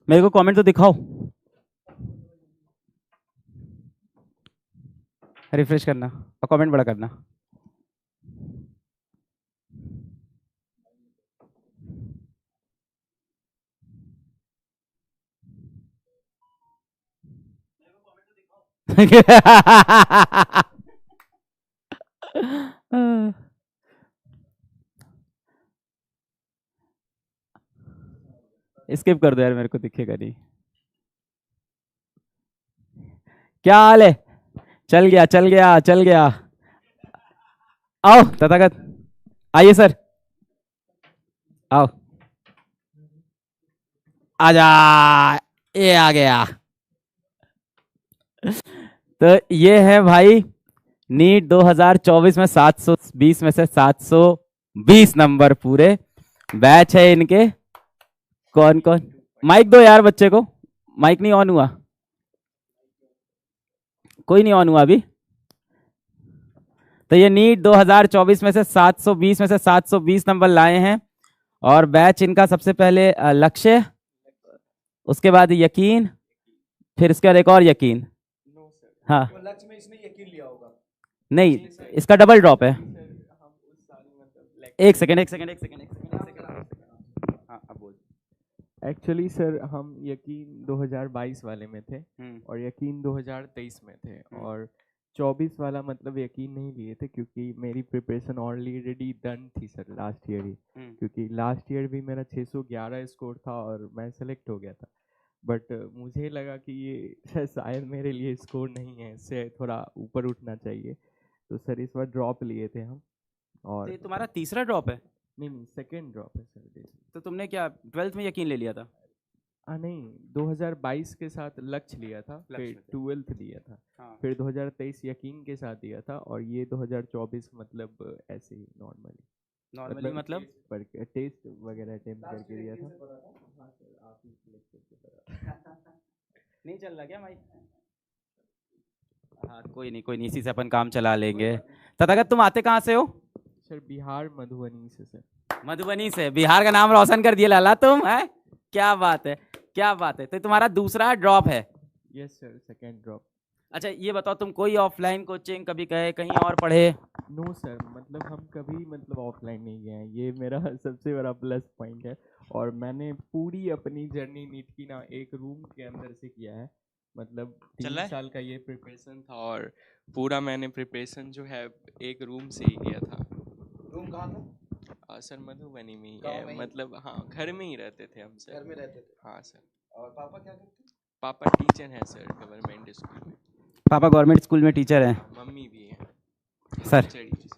मेरे को कमेंट तो दिखाओ। रिफ्रेश करना और कमेंट बड़ा करना। स्किप कर दो यार, मेरे को दिखेगा नहीं। क्या हाल है? चल गया चल गया चल गया। आओ तथागत, आइए सर, आओ, आजा, ये आ गया। तो ये है भाई नीट 2024 में 720 में से 720 नंबर पूरे बैच है इनके। कौन कौन? माइक दो यार बच्चे को, माइक नहीं ऑन हुआ, कोई नहीं ऑन हुआ अभी। तो ये नीट 2024 में से 720 में से 720 नंबर लाए हैं और बैच इनका सबसे पहले लक्ष्य, उसके बाद यकीन, फिर इसके बाद एक और यकीन। हाँ लक्ष्य में इसने यकीन लिया होगा। नहीं, इसका डबल ड्रॉप है। एक सेकेंड हाँ अब बोल। एक्चुअली सर हम यकीन 2022 वाले में थे और यकीन 2023 में थे और 24 वाला मतलब यकीन नहीं लिए थे क्योंकि मेरी प्रिपरेशन ऑलरेडी डन थी सर लास्ट ईयर ही। क्योंकि लास्ट ईयर भी मेरा 611 स्कोर था और मैं सेलेक्ट हो गया था, बट मुझे लगा कि ये शायद मेरे लिए स्कोर नहीं है, इससे थोड़ा ऊपर उठना चाहिए, तो सर इस बार ड्रॉप लिए थे हम। और तो तुम्हारा तीसरा ड्रॉप है? नहीं सेकंड ड्रॉप है सर। तो तुमने क्या 12th में यकीन ले लिया था? नहीं, 2022 के साथ लक्ष्य लिया था, फिर 12th दिया था। हाँ। फिर 2023 यकीन के साथ दिया था और ये 2024 मतलब ऐसे ही नॉर्मली मतलब टेस्ट वगैरह अटेम्प्ट करके दिया था। हाँ सर, आप ही सिलेक्ट करके नहीं चल रहा क्या माइक? हाँ कोई नहीं इसी से अपन काम चला लेंगे। तथागत तुम आते कहाँ से हो? सर बिहार मधुबनी से सर। मधुबनी से? बिहार का नाम रोशन कर दिया लाला तुम, है? क्या बात है, क्या बात है। तो तुम्हारा दूसरा ड्रॉप है? Yes sir, second drop. अच्छा ये बताओ, तुम कोई ऑफलाइन कोचिंग कभी गए, कहीं और पढ़े? नो सर, मतलब हम कभी मतलब ऑफलाइन नहीं गए हैं, ये मेरा सबसे बड़ा प्लस पॉइंट है। और मैंने पूरी अपनी जर्नी नीट की ना एक रूम के अंदर से किया है, मतलब 3 साल का ये प्रिपरेशन था और पूरा मैंने प्रिपरेशन जो है एक रूम से ही किया था। रूम कहाँ था? सर मधुबनी में ही है, मतलब हाँ घर में ही रहते थे हम सर। घर में रहते थे? हाँ सर। और पापा क्या करते हैं? पापा टीचर हैं सर गवर्नमेंट स्कूल में। पापा गवर्नमेंट स्कूल में टीचर हैं? मम्मी भी है सर।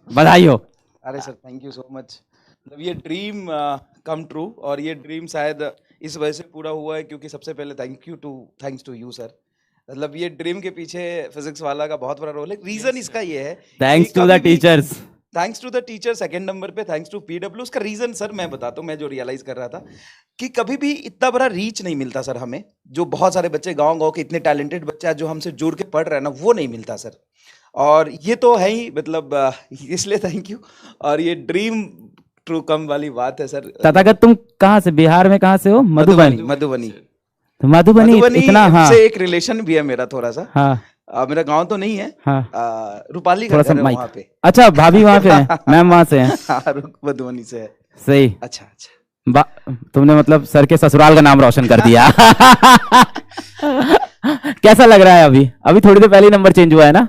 बधाई हो। अरे sir thank you so much. मतलब ये ड्रीम कम ट्रू, और ये ड्रीम शायद इस वजह से पूरा हुआ है क्योंकि सबसे पहले थैंक्स टू यू सर। मतलब ये ड्रीम के पीछे फिजिक्स वाला का बहुत बड़ा रोल है। रीजन इसका ये है, thanks to the teachers. Thanks to the teacher, second number पे थैंक्स टू पीडब्ल्यू। उसका रीजन सर मैं बताता हूँ, मैं जो रियलाइज कर रहा था कि कभी भी इतना बड़ा रीच नहीं मिलता सर हमें। जो बहुत सारे बच्चे गांव के इतने टैलेंटेड बच्चे हैं जो हमसे जुड़ के पढ़ रहे हैं ना, वो नहीं मिलता सर। और ये तो है ही, मतलब इसलिए थैंक यू। और ये ड्रीम ट्रू कम वाली बात है सर। तथागत तुम कहाँ से, बिहार में कहाँ से हो? मधुबनी। मधुबनी इतना, हाँ से एक रिलेशन भी है मेरा थोड़ा सा। हाँ मेरा गांव तो नहीं है, हाँ रूपाली का घर है वहाँ पे। अच्छा भाभी वहाँ पे है, मैम वहाँ से हैं। मधुबनी से है। सही। अच्छा तुमने मतलब सर के ससुराल का नाम रोशन कर दिया। कैसा लग रहा है अभी? अभी थोड़ी देर पहले नंबर चेंज हुआ है ना?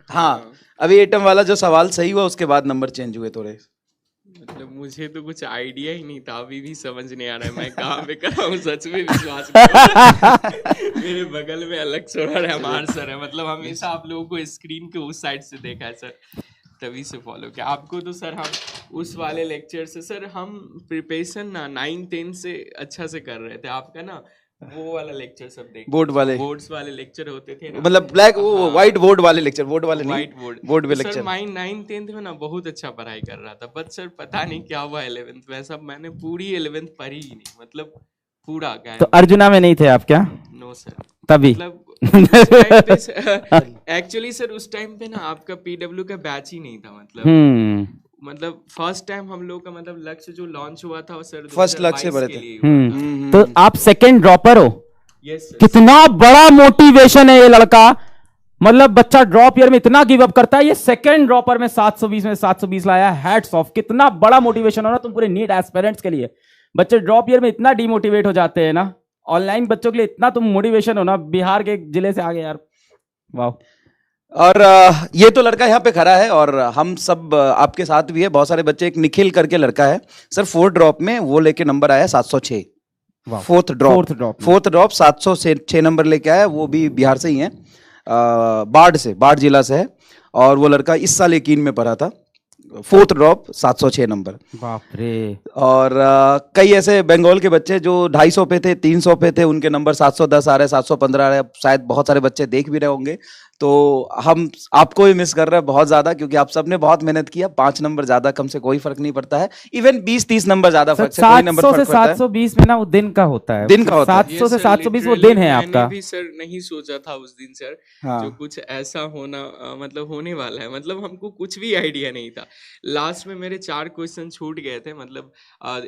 हाँ अभी एटम वाला जो सवाल सही हुआ उसके बाद नंबर चेंज हुए थोड़े। मतलब मुझे तो कुछ आइडिया ही नहीं था, अभी भी समझ नहीं आ रहा है मैं कहाँ पे कर रहा हूँ। सच में विश्वास करो। मेरे बगल में अलग छोड़ा रहमान सर है, मतलब हमेशा आप लोगों को स्क्रीन के उस साइड से देखा है सर, तभी से फॉलो किया आपको। तो सर हम उस वाले लेक्चर से सर हम प्रिपरेशन ना 9-10 से अच्छा से कर रहे थे। आपका ना वो वाला लेक्चर सब देखते, बोर्ड्स वाले लेक्चर होते थे ना, मतलब ब्लैक वो व्हाइट बोर्ड वाले लेक्चर, बोर्ड वाले नहीं, व्हाइट बोर्ड पे सर लेक्चर। 9-10 में ना बहुत अच्छा पढ़ाई कर रहा था, बट सर पता नहीं क्या हुआ 11th में, सब मैंने पूरी 11th पढ़ी ही नहीं, मतलब पूरा क्या। तो अर्जुना में नहीं थे आप क्या? No sir. तभी मतलब एक्चुअली सर उस टाइम पे ना आपका पीडब्ल्यू का बैच ही नहीं था, मतलब मतलब फर्स्ट टाइम हम लोग का मतलब लक्ष्य जो लॉन्च हुआ था वो सर First लक्ष्य 2022 भरे के थे। लिए हुआ था। तो आप सेकंड ड्रॉपर हो। Yes sir. कितना बड़ा मोटिवेशन है ये लड़का, मतलब बच्चा ड्रॉप ईयर में इतना गिव अप करता है, ये सेकंड ड्रॉपर में 720 में 720 लाया। हैट्स ऑफ, कितना बड़ा मोटिवेशन हो ना तुम पूरे नीट एस्पिरेंट्स के लिए। बच्चे ड्रॉप ईयर में इतना डिमोटिवेट हो जाते हैं ना, ऑनलाइन बच्चों के लिए इतना तुम मोटिवेशन हो ना, बिहार के एक जिले से आगे यार, वाह। और ये तो लड़का यहाँ पे खड़ा है और हम सब आपके साथ भी है, बहुत सारे बच्चे। एक निखिल करके लड़का है सर, 4th ड्रॉप में वो लेके नंबर आया 706। फोर्थ ड्रॉप 706 नंबर लेके आया, वो भी बिहार से ही है, बाढ़ जिला से है। और वो लड़का इस साल यकीन में पढ़ा था, 4th ड्रॉप 706 नंबर। बाप रे। और कई ऐसे बंगाल के बच्चे जो 250 पे थे, 300 पे थे, उनके नंबर 710 आ रहे, 715 आ रहे। शायद बहुत सारे बच्चे देख भी रहे होंगे, तो हम आपको भी मिस कर रहे हैं बहुत ज्यादा, क्योंकि आप सबने बहुत मेहनत किया। 5 नंबर ज्यादा कम से कोई फर्क नहीं पड़ता है, इवन 20-30 नंबर ज्यादा फर्क से कोई नंबर 700 फर्क से पड़ता है। 720 में ना वो दिन का होता है, दिन का होता है। 700 से 720 वो दिन है आपका। मैंने भी सर नहीं सोचा था उस दिन सर, हाँ। जो कुछ ऐसा होना मतलब होने वाला है, मतलब हमको कुछ भी आइडिया नहीं था। लास्ट में मेरे 4 क्वेश्चन छूट गए थे, मतलब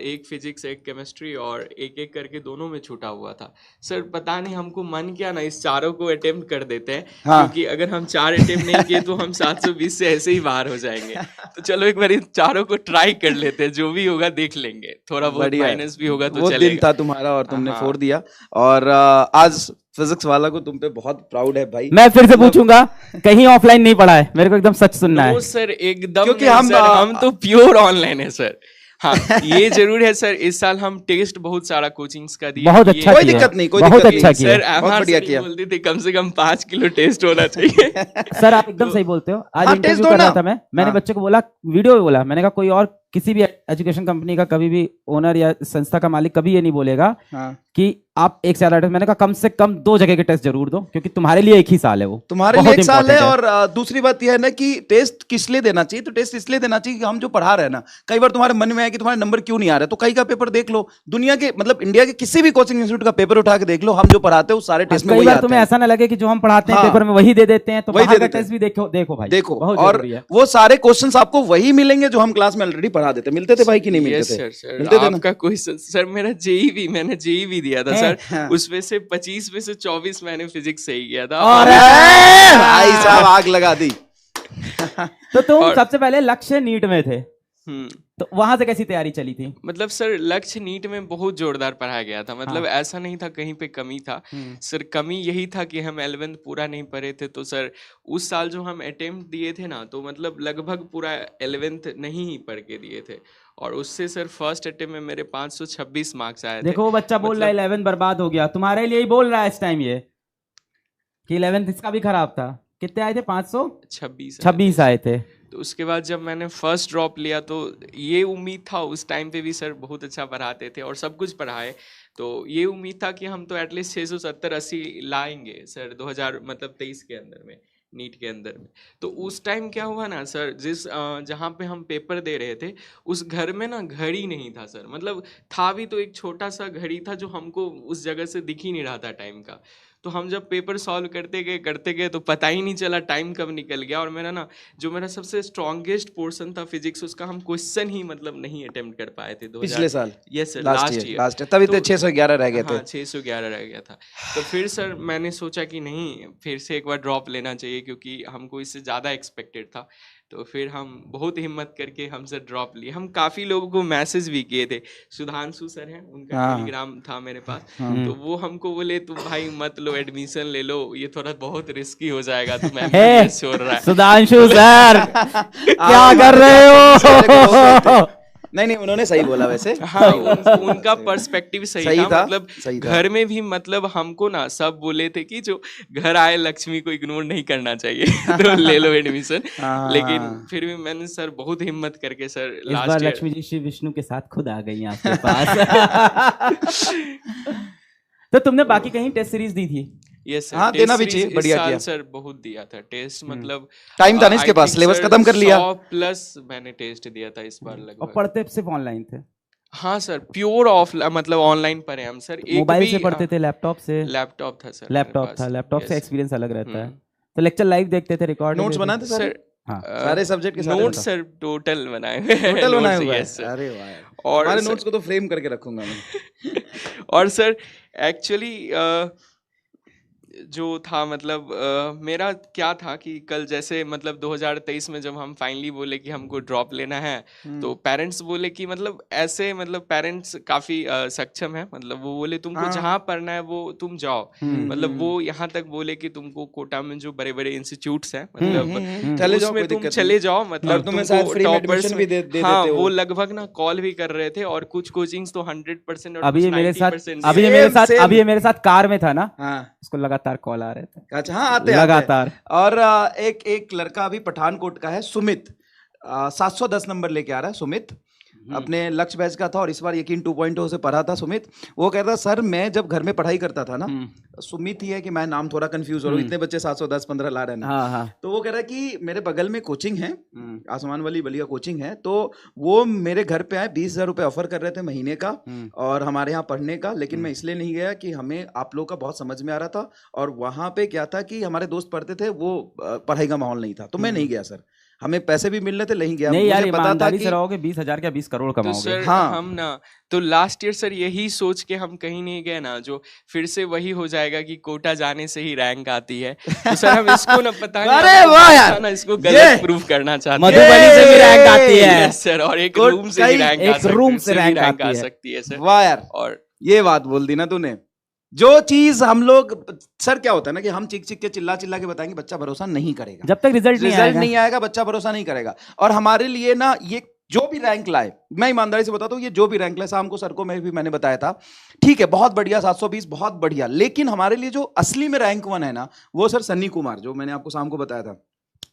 एक फिजिक्स एक केमिस्ट्री और एक एक करके दोनों में छूटा हुआ था सर। पता नहीं हमको मन क्या ना इस चारों को अटेम्प्ट कर देते हैं। हाँ। क्योंकि अगर हम 4 अटेम्प्ट नहीं किए तो हम 720 से ऐसे ही बाहर हो जाएंगे। तो चलो एक बार इन चारों को ट्राई कर लेते हैं, जो भी होगा देख लेंगे, थोड़ा बहुत माइनस भी होगा तो वो चलेगा। दिन था तुम्हारा और तुमने हाँ। 4 दिया। और आज फिजिक्स वाला को तुम पे बहुत प्राउड है भाई। मैं फिर से पूछूंगा, कहीं ऑफलाइन नहीं पढ़ा है, मेरे को एकदम सच सुनना है। नो सर, एकदम क्योंकि नहीं हम सर, हम तो प्योर ऑनलाइन है सर। हाँ, ये जरूर है सर, इस साल हम टेस्ट बहुत सारा कोचिंग्स का दिया। बहुत अच्छा कोई किया। दिक्कत नहीं, कोई बहुत दिक्कत अच्छा नहीं। किया। सर बहुत बढ़िया किया। बोलते थे कम से कम 5 किलो टेस्ट होना चाहिए। सर आप एकदम सही बोलते हो। आज हाँ, इंटरव्यू टेस्ट दो कर रहा ना। था मैंने हाँ। बच्चे को बोला, वीडियो में बोला, मैंने कहा कोई और किसी भी एजुकेशन कंपनी का कभी भी ओनर या संस्था का मालिक कभी ये नहीं बोलेगा हाँ। कि आप एक से ज्यादा टेस्ट, मैंने कहा कम से कम 2 जगह के टेस्ट जरूर दो, क्योंकि तुम्हारे लिए एक ही साल है, वो तुम्हारे बहुत लिए एक साल है। important और दूसरी बात यह है ना कि टेस्ट किस लिए देना चाहिए, तो टेस्ट इसलिए देना चाहिए कि हम जो पढ़ा रहे हैं ना, कई बार तुम्हारे मन में है कि तुम्हारे नंबर क्यों नहीं आ रहे, तो कई का पेपर देख लो, दुनिया के मतलब इंडिया के किसी भी कोचिंग इंस्टीट्यूट का पेपर उठा के देख लो, हम जो पढ़ाते हैं वो सारे टेस्ट में कई वही बार आते तुम्हें हैं। ऐसा ना लगे कि जो हम पढ़ाते हैं हाँ। पेपर में वही दे देते हैं, तो वही बाहर दे का देते हैं। टेस्ट भी देखो भाई, देखो, बहुत और जरूरी है। वो सारे क्वेश्चंस आपको वही मिलेंगे जो हम क्लास में ऑलरेडी पढ़ा देते। मिलते थे भाई कि नहीं मिलते थे? सर मिलते थे ना? आपका क्वेश्चन सर, मेरा जेईवी मैंने जेईवी दिया था सर, हाँ। उसमें से 25 में से 24 मैंने फिजिक्स सही किया था। अरे भाई साहब आग लगा दी। तो तुम सबसे पहले लक्ष्य नीट में थे, हम्म, तो वहां से कैसी तैयारी चली थी? मतलब सर लक्ष्य नीट में बहुत जोरदार पढ़ाया गया था, मतलब ऐसा नहीं था कहीं पे कमी था सर। कमी यही था कि हम 11th पूरा नहीं पढ़े थे, तो सर उस साल जो हम अटेम्प्ट दिए थे ना, तो मतलब लगभग पूरा 11th नहीं ही पढ़ के दिए थे। और उससे सर फर्स्ट अटेम्प्ट में मेरे 526 मार्क्स आए थे। देखो वो बच्चा बोल रहा है 11 बर्बाद हो गया, तुम्हारे लिए ही बोल रहा है इस टाइम ये कि 11th इसका भी खराब था। कितने आए थे? 526 आए थे। तो उसके बाद जब मैंने फर्स्ट ड्रॉप लिया तो ये उम्मीद था, उस टाइम पे भी सर बहुत अच्छा पढ़ाते थे और सब कुछ पढ़ाए, तो ये उम्मीद था कि हम तो एटलीस्ट 670-80 लाएंगे सर 2023 के अंदर में, नीट के अंदर में। तो उस टाइम क्या हुआ ना सर, जहाँ पे हम पेपर दे रहे थे उस घर में ना घड़ी नहीं था सर, मतलब था भी तो एक छोटा सा घड़ी था जो हमको उस जगह से दिख ही नहीं रहा था टाइम का। तो हम जब पेपर सॉल्व करते गए तो पता ही नहीं चला टाइम कब निकल गया। और मेरा ना जो मेरा सबसे स्ट्रॉन्गेस्ट पोर्शन था फिजिक्स, उसका हम क्वेश्चन ही मतलब नहीं अटेम्प्ट कर पाए थे। पिछले साल? यस सर, लास्ट ईयर तभी तो 611 रह गए थे। हाँ, 611 रह गया था। तो फिर सर मैंने सोचा कि नहीं, फिर से एक बार ड्रॉप लेना चाहिए, क्योंकि हमको इससे ज़्यादा एक्सपेक्टेड था। तो फिर हम बहुत हिम्मत करके हमसे ड्रॉप लिए। हम काफ़ी लोगों को मैसेज भी किए थे, सुधांशु सर हैं, उनका टेलीग्राम था मेरे पास, तो वो हमको बोले तुम भाई मत लो, एडमिशन ले लो, ये थोड़ा बहुत रिस्की हो जाएगा, तो मैं छोड़ रहा है। सुधांशु सर क्या कर रहे हो? नहीं उन्होंने सही बोला वैसे। हाँ, उनका पर्सपेक्टिव सही था। मतलब सही था। घर में भी मतलब हमको ना सब बोले थे कि जो घर आए लक्ष्मी को इग्नोर नहीं करना चाहिए तो ले लो एडमिशन। लेकिन फिर भी मैंने सर बहुत हिम्मत करके सर इस बार लक्ष्मी जी श्री विष्णु के साथ खुद आ गई आपके पास। तो तुमने बाकी कहीं टेस्ट सीरीज दी थी? यस सर, हाँ, देना भी चाहिए, बढ़िया किया सर, बहुत दिया था टेस्ट, मतलब टाइम था ना इसके पास, सिलेबस खत्म कर लिया। 100+ मैंने टेस्ट दिया था इस बार लगभग। और पढ़ते सिर्फ ऑनलाइन थे? हाँ सर, प्योर ऑफ मतलब ऑनलाइन पढ़े हम सर। एक मोबाइल भी से पढ़ते थे? लैपटॉप से? लैपटॉप था सर। लैपटॉप था। लैपटॉप से एक्सपीरियंस अलग रहता है। तो लेक्चर लाइव देखते थे, रिकॉर्ड नोट्स बनाते सर? हाँ सारे सब्जेक्ट के सारे नोट्स बताओ। सर टोटल बनाए हुए हैं, टोटल बनाया notes, हुआ है? yes, sir. अरे वाह यार। और हमारे सर- नोट्स को तो फ्रेम करके रखूंगा मैं। और सर एक्चुअली जो था मतलब मेरा क्या था कि कल जैसे मतलब 2023 में जब हम फाइनली बोले कि हमको ड्रॉप लेना है, तो पेरेंट्स बोले कि मतलब ऐसे मतलब पेरेंट्स काफी सक्षम है, मतलब वो बोले तुमको हाँ। जहाँ पढ़ना है वो तुम जाओ, मतलब वो यहाँ तक बोले कि तुमको कोटा में जो बड़े बड़े इंस्टीट्यूट्स हैं मतलब चले जाओ, उसमें कोई तुम दिक्कत चले नहीं। जाओ, मतलब और तुम्हें तुमको शायद फ्री में toppers एडमिशन भी में- दे हाँ देते वो हो। लगभग ना कॉल भी कर रहे थे, और कुछ कोचिंग्स तो 100% और अभी कुछ ये मेरे साथ 90% अभी ये Same, मेरे साथ same. अभी ये मेरे साथ कार में था ना, हाँ उसको लगातार कॉल आ रहे थे अच्छा, हाँ आते लगातार। और एक लड़का अभी पठानकोट का है, सुमित, 710 नंबर लेके आ रहा है सुमित, अपने लक्ष्य बैच का था और इस बार यकीन 2.0 से पढ़ा था सुमित। वो कह रहा सर मैं जब घर में पढ़ाई करता था ना, सुमित ही है कि मैं नाम थोड़ा कंफ्यूज हो रहा हूँ, इतने बच्चे 710-15 ला रहे हैं ना। हाँ हाँ तो वो कह रहा है कि मेरे बगल में कोचिंग है, आसमान वाली बलिया कोचिंग है, तो वो मेरे घर पे आए, 20,000 रुपये ऑफर कर रहे थे महीने का और हमारे यहाँ पढ़ने का, लेकिन मैं इसलिए नहीं गया कि हमें आप लोग का बहुत समझ में आ रहा था, और वहाँ पे क्या था कि हमारे दोस्त पढ़ते थे, वो पढ़ाई का माहौल नहीं था, तो मैं नहीं गया सर, हमें पैसे भी मिल रहे थे, नहीं गया। नहीं यार, मुझे पता था ईमानदारी कि से रहोगे 20,000 क्या 20 करोड़ तो कमाओगे। सर हाँ। हम ना तो लास्ट ईयर सर यही सोच के हम कहीं नहीं गए ना, जो फिर से वही हो जाएगा कि कोटा जाने से ही रैंक आती है, तो सर हम इसको ना पता नहीं अरे हमको वाह पता यार, ना इसको ये- गलत प्रूफ करना चाहते हैं। मधुबनी से भी रैंक आती है। यस सर, और एक कोट- रूम से ही कई- रैंक एक रूम से रैंक आती आ है। सकती है सर। वाह यार, और ये बात बोल दी ना तूने। जो चीज हम लोग, सर क्या होता है ना कि हम चिक चिक के चिल्ला चिल्ला के बताएंगे, बच्चा भरोसा नहीं करेगा, जब तक रिजल्ट नहीं रिजल्ट आएगा। नहीं आएगा बच्चा भरोसा नहीं करेगा। और हमारे लिए ना ये जो भी रैंक लाए, मैं ईमानदारी से बताता हूँ, ये जो भी रैंक लाए, शाम को सर को मैंने बताया था, ठीक है बहुत बढ़िया 720 बहुत बढ़िया, लेकिन हमारे लिए जो असली में रैंक 1 है ना, वो सर सन्नी कुमार, जो मैंने आपको शाम को बताया था,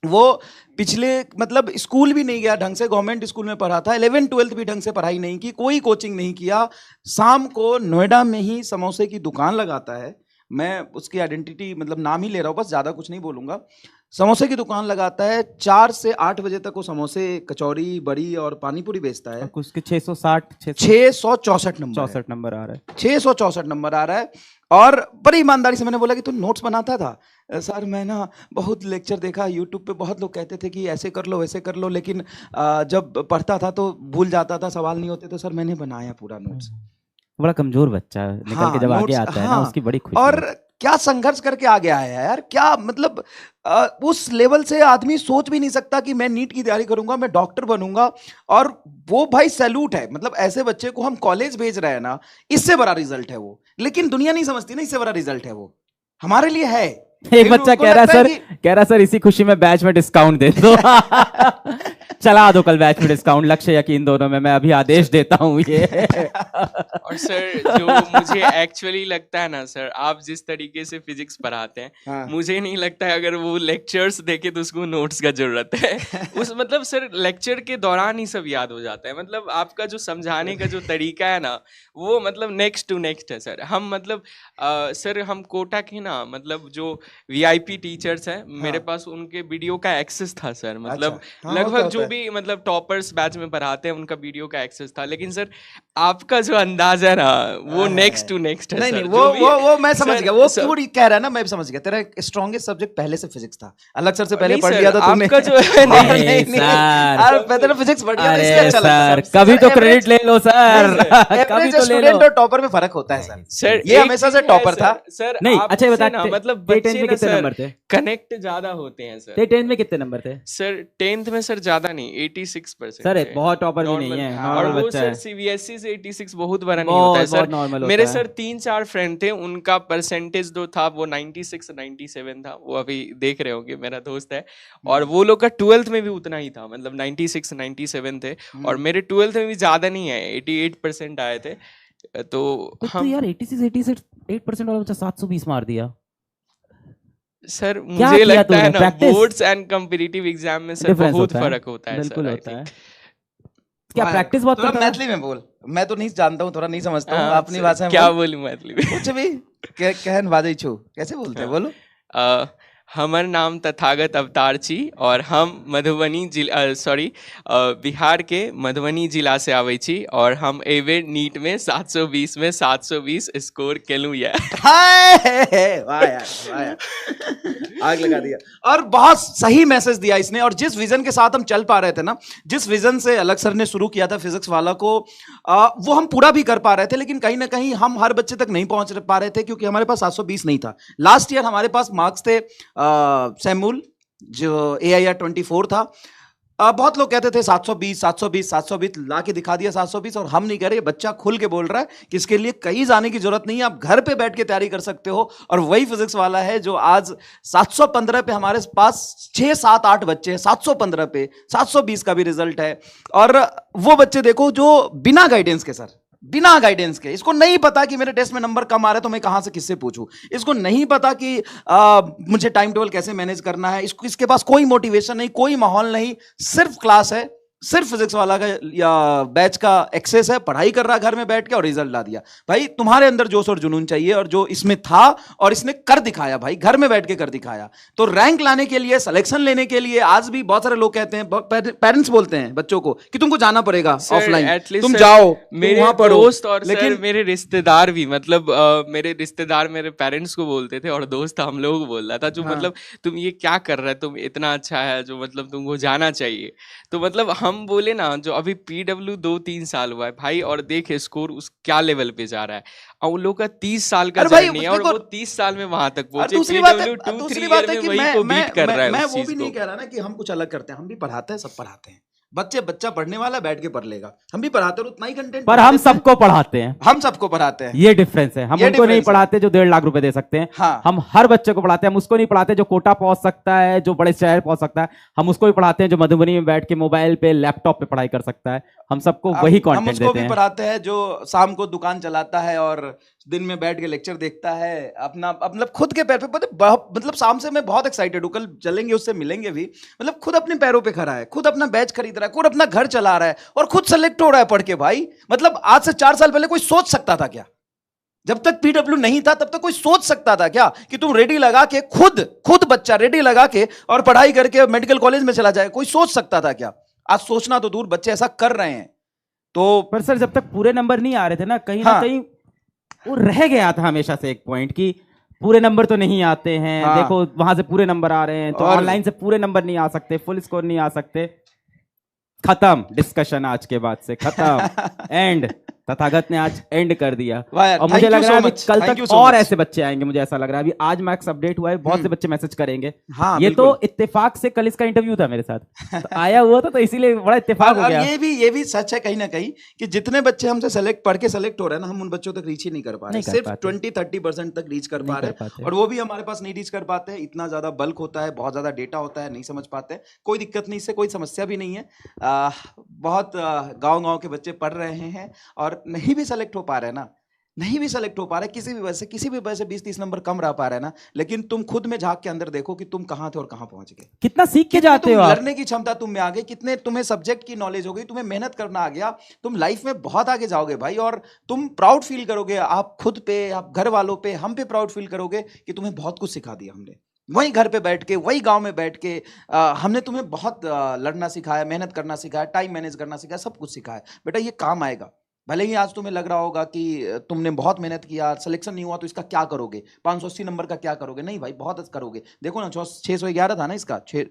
वो पिछले मतलब स्कूल भी नहीं गया ढंग से, गवर्नमेंट स्कूल में पढ़ा था, 11-12 भी ढंग से पढ़ाई नहीं की, कोई कोचिंग नहीं किया, शाम को नोएडा में ही समोसे की दुकान लगाता है, मैं उसकी आइडेंटिटी मतलब नाम ही ले रहा हूँ बस, ज्यादा कुछ नहीं बोलूंगा, समोसे की दुकान लगाता है, 4 से 8 बजे तक वो समोसे, कचौड़ी, बड़ी और पानी पूरी बेचता है। उसके 660 664 नंबर 64 नंबर आ रहा है। 664 नंबर आ रहा है। और बड़ी ईमानदारी से मैंने बोला कि तू नोट्स बनाता था? सर मैं ना बहुत लेक्चर देखा यूट्यूब पे, बहुत लोग कहते थे कि ऐसे कर लो वैसे कर लो, लेकिन जब पढ़ता था तो भूल जाता था, सवाल नहीं होते, तो सर मैंने बनाया पूरा नोट्स। बड़ा कमजोर बच्चा निकल हाँ, के जब आगे notes- आता है ना, हाँ, उसकी बड़ी खुशी और है। क्या संघर्ष करके आगे आया है यार, क्या मतलब उस लेवल से आदमी सोच भी नहीं सकता कि मैं नीट की तैयारी करूंगा, मैं डॉक्टर बनूंगा, और वो भाई सैल्यूट है। मतलब ऐसे बच्चे को हम कॉलेज भेज रहे हैं ना, इससे बड़ा रिजल्ट है वो, लेकिन दुनिया नहीं समझती ना, इससे बड़ा रिजल्ट है वो, हमारे लिए है। एक लेकिन बच्चा उसको कह रहा लगता है सर, कह रहा सर इसी खुशी में बैच में डिस्काउंट दे दो। चला दो कल बैच में डिस्काउंट, लक्ष्य यकीन दोनों में, मैं अभी आदेश देता हूँ ये। और सर जो मुझे एक्चुअली लगता है ना सर, आप जिस तरीके से फिजिक्स पढ़ाते हैं, हाँ। मुझे नहीं लगता है अगर वो लेक्चर्स देखे तो उसको नोट्स का जरूरत है। उस मतलब सर लेक्चर के दौरान ही सब याद हो जाता है, मतलब आपका जो समझाने का जो तरीका है ना, वो मतलब नेक्स्ट टू नेक्स्ट है सर। हम मतलब सर हम कोटा के ना मतलब जो वीआईपी टीचर्स हैं, मेरे पास उनके वीडियो का एक्सेस था सर, मतलब अच्छा, हाँ, लगभग होता जो है। भी मतलब टॉपर्स बैच में पढ़ाते हैं उनका वीडियो का एक्सेस था, लेकिन सर आपका जो अंदाज है ना वो नेक्स्ट टू नेक्स्ट है नहीं सर। नहीं, जो भी है- वो मैं समझ सर, गया, वो सर- क्यों कह रहा है ना, मैं भी समझ गया। तेरा स्ट्रॉन्गेस्ट सब्जेक्ट पहले से फिजिक्स था, अलग सर से पहले नहीं पढ़ सर, लिया था तूने। आपका जो है नहीं, नहीं, नहीं, सर। अरे मैं तेरा फिजिक्स बढ़ गया तो इसलिए अरे अच्छा लगता है। सर, कभी तो क्रेडिट ले लो सर, कभी एवरेज तो ले स्टूडेंट लो। और टॉपर में फर्क होता है सर। सर ये एक हमेशा चीज से है टॉपर सर, था। सर नहीं आपसे अच्छा ये बता, ना मतलब टेंथ बच्चे में ना कितने सर नंबर थे? कनेक्ट ज्यादा होते हैं सर। 10th में कितने नंबर थे? सर 10th में सर ज्यादा नहीं, 86% सर थे। बहुत टॉपर भी Normal, नहीं है, और नॉर्मल वो बच्चा सर है। सीबीएसई से 86 बहुत बड़ा नहीं बहुत- होता है बहुत सर। normal मेरे होता है। सर 3-4 फ्रेंड थे, उनका परसेंटेज जो था वो 96-97 था, वो अभी देख रहे होंगे, मेरा दोस्त है, और वो लोग का 12th में भी उतना ही था, मतलब 96-97 थे, और मेरे 12th में भी ज्यादा नहीं है, 88% आए थे। तो तो हम यार 86% वाला बच्चा 720 मार दिया। सर क्या मुझे किया लगता है तूने? ना Practice? Boards and competitive exam में सर Difference बहुत होता है। फर्क होता है बिल्कुल सर, I होता है। think। क्या वाह, प्रैक्टिस बहुत थोड़ा करता है? मैथिली में बोल, मैं तो नहीं जानता हूँ, थोड़ा नहीं समझता हूँ, हाँ, अपनी सर, भाषा में क्या बोल। बोलूं मैथिली में? कुछ भी कहन बाजै छु, कैसे बोलते हैं बोलो। अ, हमर नाम तथागत अवतार छी और हम मधुबनी जिला बिहार के मधुबनी जिला से आबै छी और हम एहि बेर नीट में 720 में 720 स्कोर केलू ये। वाह यार, वाह यार, आग लगा दिया। और बहुत सही मैसेज दिया इसने, और जिस विजन के साथ हम चल पा रहे थे ना, जिस विजन से अलग सर ने शुरू किया था फिजिक्स वाला को, वो हम पूरा भी कर पा रहे थे, लेकिन कहीं ना कहीं हम हर बच्चे तक नहीं पहुंच पा रहे थे क्योंकि हमारे पास 720 नहीं था। लास्ट ईयर हमारे पास मार्क्स थे सैमुल जो AIR 24 था, बहुत लोग कहते थे 720 720 720, ला के दिखा दिया 720, और हम नहीं कह रहे। बच्चा खुल के बोल रहा है कि इसके लिए कहीं जाने की जरूरत नहीं है, आप घर पे बैठ के तैयारी कर सकते हो। और वही फिजिक्स वाला है जो आज 715 पे हमारे पास 6 7 8 बच्चे हैं, 715 पे 720 का भी रिजल्ट है। और वो बच्चे देखो जो बिना गाइडेंस के, सर बिना गाइडेंस के, इसको नहीं पता कि मेरे टेस्ट में नंबर कम आ रहा है तो मैं कहां से किससे पूछूं, इसको नहीं पता कि मुझे टाइम टेबल कैसे मैनेज करना है, इसके पास कोई मोटिवेशन नहीं, कोई माहौल नहीं, सिर्फ क्लास है, सिर्फ फिजिक्स वाला का या बैच का एक्सेस है, पढ़ाई कर रहा घर में बैठ के और रिजल्ट ला दिया। भाई तुम्हारे अंदर जोश और जुनून चाहिए, और जो इसमें था और इसने कर दिखाया भाई, घर में बैठ के कर दिखाया। तो रैंक लाने के लिए, सिलेक्शन लेने के लिए आज भी बहुत सारे लोग कहते हैं, पेरेंट्स बोलते हैं बच्चों को कि तुमको जाना पड़ेगा ऑफलाइन, तुम जाओ मेरे वहां पढ़ो। दोस्त और लेकिन सर मेरे रिश्तेदार भी, मतलब मेरे रिश्तेदार मेरे पेरेंट्स को बोलते थे और दोस्त हम लोग को बोल रहा था जो मतलब तुम ये क्या कर रहे हो, तुम इतना अच्छा है जो मतलब तुमको जाना चाहिए। तो मतलब हम बोले ना, जो अभी PW 2-3 साल हुआ है भाई, और देख स्कोर उस क्या लेवल पे जा रहा है, और उन लोग का 30 साल का जर्नी है और वो 30 साल में वहां तक पहुंचे। दूसरी बात है, 2-3 दूसरी ईयर बात है में कि वही को बीट कर रहा है। मैं उस वो चीज भी नहीं को कह रहा ना कि हम कुछ अलग करते हैं, हम भी पढ़ाते हैं, सब पढ़ाते हैं। बच्चा पढ़ने वाला बैठ के पढ़ लेगा, हम भी पढ़ाते हैं, उतना ही कंटेंट, पर हम सबको पढ़ाते हैं, हम सबको पढ़ाते हैं, ये डिफरेंस है। हम उनको नहीं पढ़ाते जो 1.5 लाख रुपए दे सकते हैं, हाँ। हम हर बच्चे को पढ़ाते हैं। हम उसको नहीं पढ़ाते जो कोटा पहुंच सकता है, जो बड़े शहर पहुंच सकता है, हम उसको भी पढ़ाते हैं जो मधुबनी में बैठ के मोबाइल पे लैपटॉप पे पढ़ाई कर सकता है। हम सबको वही कंटेंट देते हैं। हम उसको भी पढ़ाते हैं जो शाम को दुकान चलाता है और दिन में बैठ के लेक्चर देखता है, अपना मतलब खुद के पैर पे, मतलब शाम से मैं बहुत एक्साइटेड हूँ, कल चलेंगे उससे मिलेंगे भी, मतलब खुद अपने पैरों पे खड़ा है, खुद अपना बैच खरीद रहा है, खुद अपना घर चला रहा है और खुद सेलेक्ट हो रहा है पढ़ के। भाई मतलब आज से 4 साल पहले कोई सोच सकता था क्या? जब तक PW नहीं था तब तक कोई सोच सकता था क्या कि तुम रेडी लगा के खुद बच्चा रेडी लगा के और पढ़ाई करके मेडिकल कॉलेज में चला जाए? कोई सोच सकता था क्या? आज सोचना तो दूर, बच्चे ऐसा कर रहे हैं। तो पर सर जब तक पूरे नंबर नहीं आ रहे थे ना, कहीं ना कहीं वो रह गया था हमेशा से एक पॉइंट कि पूरे नंबर तो नहीं आते हैं। देखो वहां से पूरे नंबर आ रहे हैं, तो ऑनलाइन से पूरे नंबर नहीं आ सकते, फुल स्कोर नहीं आ सकते। खत्म डिस्कशन, आज के बाद से खत्म, एंड। तथागत ने आज एंड कर दिया। और मुझे लग रहा है कल तक और ऐसे बच्चे आएंगे, मुझे ऐसा लग रहा है। अभी आज मैक्स अपडेट हुआ है, बहुत से बच्चे मैसेज करेंगे। ये तो इत्तेफाक से कल इसका इंटरव्यू था मेरे साथ, तो आया हुआ था, तो इसीलिए बड़ा इत्तेफाक हो गया। ये भी सच है कहीं ना कहीं कि जितने बच्चे हमसे पढ़ के सेलेक्ट हो रहे हैं ना, हम उन बच्चों तक रीच ही नहीं कर पा रहे, सिर्फ 20-30% तक रीच कर पा रहे हैं, और वो भी हमारे पास नहीं रीच कर पाते हैं। इतना ज्यादा बल्क होता है, बहुत ज्यादा डेटा होता है, नहीं समझ पाते। कोई दिक्कत नहीं, इससे कोई समस्या भी नहीं है। बहुत गाँव के बच्चे पढ़ रहे हैं और नहीं भी सेलेक्ट हो पा रहे ना, नहीं भी सेलेक्ट हो पा रहे, किसी भी वजह से 20-30 नंबर कम रह पा रहे ना, लेकिन तुम खुद में झांक के अंदर देखो कि तुम कहां थे और कहां पहुंच गए, कितना सीख के जाते हो, लड़ने की क्षमता तुम में आ गई, कितने तुम्हें सब्जेक्ट की नॉलेज हो गई, तुम्हें मेहनत करना आ गया, तुम लाइफ में बहुत आगे जाओगे भाई। और तुम प्राउड फील करोगे, आप खुद पे, आप घर वालों पे, हम पे प्राउड फील करोगे कि तुम्हें बहुत कुछ सिखा दिया हमने, वहीं घर पे बैठ के, वही गांव में बैठ के। हमने तुम्हें बहुत लड़ना सिखाया, मेहनत करना सिखाया, टाइम मैनेज करना सिखाया, सब कुछ सिखाया। बेटा ये काम आएगा। भले ही आज तुम्हें लग रहा होगा कि तुमने बहुत मेहनत किया, सिलेक्शन नहीं हुआ तो इसका क्या करोगे, 580 नंबर का क्या करोगे? नहीं भाई, बहुत करोगे। देखो ना, 611 था ना इसका, 6,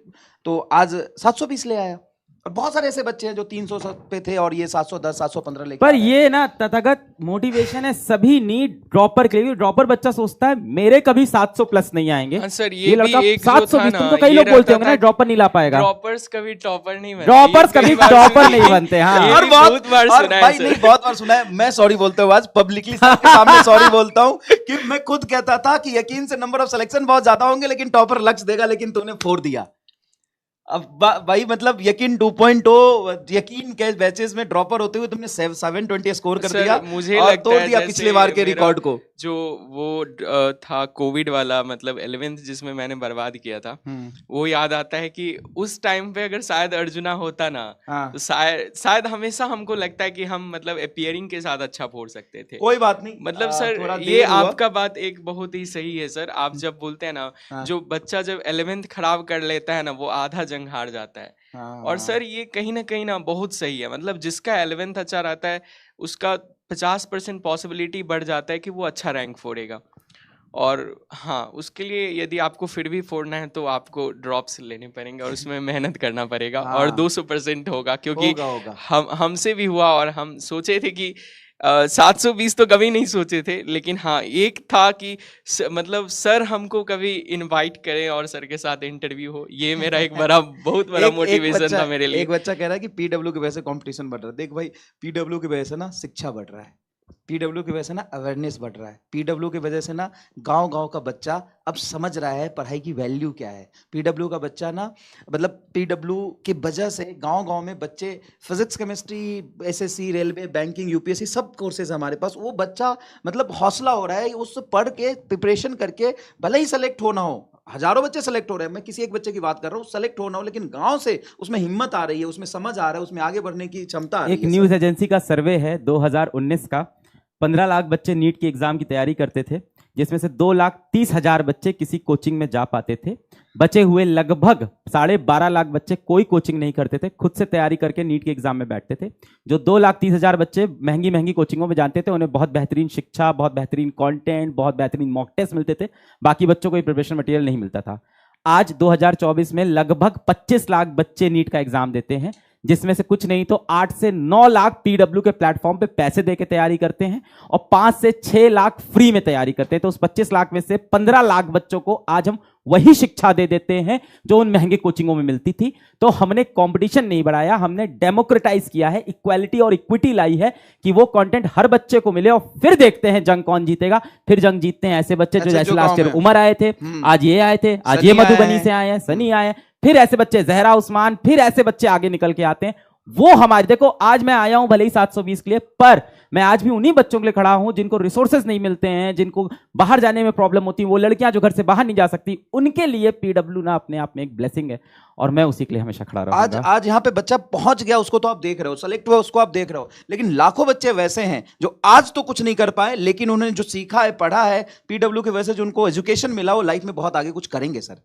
तो आज 720 ले आया। और बहुत सारे ऐसे बच्चे हैं जो 300 पे थे और ये 710 715 लेके। पर ये ना तथागत मोटिवेशन है सभी नीट ड्रॉपर के लिए। ड्रॉपर बच्चा सोचता है मेरे कभी 700 प्लस नहीं आएंगे। सर ये लड़का भी एक 720, तुमको कई लोग बोलते होंगे ना ड्रॉपर नहीं ला पाएगा। ड्रॉपर्स कभी टॉपर नहीं बनते, ड्रॉपर्स कभी टॉपर नहीं बनते। हाँ, और बहुत बार सुना है भाई, नहीं बहुत बार सुना है। मैं सॉरी बोलते हुए आज पब्लिकली सबके सामने सॉरी बोलता हूँ कि मैं खुद कहता था कि यकीन से नंबर ऑफ सिलेक्शन बहुत ज्यादा होंगे लेकिन टॉपर लक्ष्य देगा, लेकिन तूने फोड़ दिया। अब भाई मतलब यकीन 2.0 यकीन के बैचेस में ड्रॉपर होते हुए तुमने 720 स्कोर कर सर, दिया मुझे और लगता तोड़ है दिया जैसे पिछले बार के मेरा रिकॉर्ड को। जो वो था कोविड वाला, मतलब 11th जिसमें मैंने बर्बाद किया था, वो याद आता है कि उस टाइम पे अगर शायद अर्जुना होता ना, हाँ। तो शायद हमेशा हमको लगता है कि हम मतलब अपीयरिंग के साथ अच्छा फोड़ सकते थे। कोई बात नहीं, मतलब थोड़ा सर ये देर हुआ। आपका बात एक बहुत ही सही है सर। आप जब बोलते हैं ना, हाँ। जो बच्चा जब 11th खराब कर लेता है ना, वो आधा जंग हार जाता है। हाँ, और सर ये कहीं ना बहुत सही है। मतलब जिसका 11th अच्छा रहता है, उसका 50% पॉसिबिलिटी बढ़ जाता है कि वो अच्छा रैंक फोड़ेगा। और हाँ, उसके लिए यदि आपको फिर भी फोड़ना है तो आपको ड्रॉप्स लेने पड़ेंगे और उसमें मेहनत करना पड़ेगा। हाँ। और 200% होगा, क्योंकि होगा। हमसे भी हुआ और हम सोचे थे कि 720 तो कभी नहीं सोचे थे, लेकिन हाँ एक था कि मतलब सर हमको कभी इनवाइट करें और सर के साथ इंटरव्यू हो। ये मेरा एक बहुत बड़ा मोटिवेशन था मेरे लिए। एक बच्चा कह रहा है कि पीडब्ल्यू की वजह से कंपटीशन बढ़ रहा है। देख भाई, पीडब्ल्यू की वजह से ना शिक्षा बढ़ रहा है, पीडब्ल्यू की वजह से ना अवेयरनेस बढ़ रहा है, पीडब्ल्यू की वजह से ना गांव का बच्चा अब समझ रहा है पढ़ाई की वैल्यू क्या है। पीडब्ल्यू का बच्चा ना, मतलब पीडब्ल्यू की वजह से गांव में बच्चे physics, chemistry, SSC, railway, banking, UPSC सब कोर्सेज हमारे पास। वो बच्चा मतलब हौसला हो रहा है उससे पढ़ के प्रिपरेशन करके, भले ही सेलेक्ट होना हो, हजारों बच्चे सेलेक्ट हो रहे हैं, मैं किसी एक बच्चे की बात कर रहा हूँ, सेलेक्ट होना हो, लेकिन गांव से उसमें हिम्मत आ रही है, उसमें समझ आ रहा है, उसमें आगे बढ़ने की क्षमता आ रही एक है। न्यूज एजेंसी का सर्वे है 2019 का, 15 लाख बच्चे नीट की एग्जाम की तैयारी करते थे, जिसमें से 2,30,000 बच्चे किसी कोचिंग में जा पाते थे। बचे हुए लगभग 12.5 लाख बच्चे कोई कोचिंग नहीं करते थे, खुद से तैयारी करके नीट के एग्जाम में बैठते थे। जो 2,30,000 बच्चे महंगी कोचिंगों में जानते थे, उन्हें बहुत बेहतरीन शिक्षा, बहुत बेहतरीन कंटेंट, बहुत बेहतरीन मॉक टेस्ट मिलते थे, बाकी बच्चों को प्रिपरेशन मटेरियल नहीं मिलता था। आज 2024 में लगभग 25 लाख बच्चे नीट का एग्जाम देते हैं, जिसमें से कुछ नहीं तो 8 से 9 लाख पीडब्ल्यू के प्लेटफॉर्म पे पैसे देके तैयारी करते हैं और 5 से 6 लाख फ्री में तैयारी करते हैं। तो उस 25 लाख में से 15 लाख बच्चों को आज हम वही शिक्षा दे देते हैं जो उन महंगे कोचिंगों में मिलती थी। तो हमने कंपटीशन नहीं बढ़ाया, हमने डेमोक्रेटाइज किया है, इक्वालिटी और इक्विटी लाई है कि वो कंटेंट हर बच्चे को मिले। और फिर देखते हैं जंग कौन जीतेगा। फिर जंग जीतते हैं ऐसे बच्चे जो जैसे लास्ट ईयर उमर आए थे, आज ये आए थे, आज ये मधुबनी से आए हैं, सनी आए हैं, फिर ऐसे बच्चे जहरा उस्मान, फिर ऐसे बच्चे आगे निकल के आते हैं। वो हमारे, देखो आज मैं आया हूं भले ही 720 के लिए, पर मैं आज भी उन्हीं बच्चों के लिए खड़ा हूं जिनको रिसोर्सेज नहीं मिलते हैं, जिनको बाहर जाने में प्रॉब्लम होती है, वो लड़कियां जो घर से बाहर नहीं जा सकती, उनके लिए पीडब्ल्यू ना अपने आप में एक ब्लेसिंग है और मैं उसी के लिए हमेशा खड़ा रहूंगा। आज यहाँ पे बच्चा पहुंच गया, उसको तो आप देख रहे हो, सेलेक्ट हुआ उसको आप देख रहे हो, लेकिन लाखों बच्चे वैसे हैं जो आज तो कुछ नहीं कर पाए, लेकिन उन्होंने जो सीखा है, पढ़ा है पीडब्ल्यू की वजह से, जो उनको एजुकेशन मिला, वो लाइफ में बहुत आगे कुछ करेंगे सर,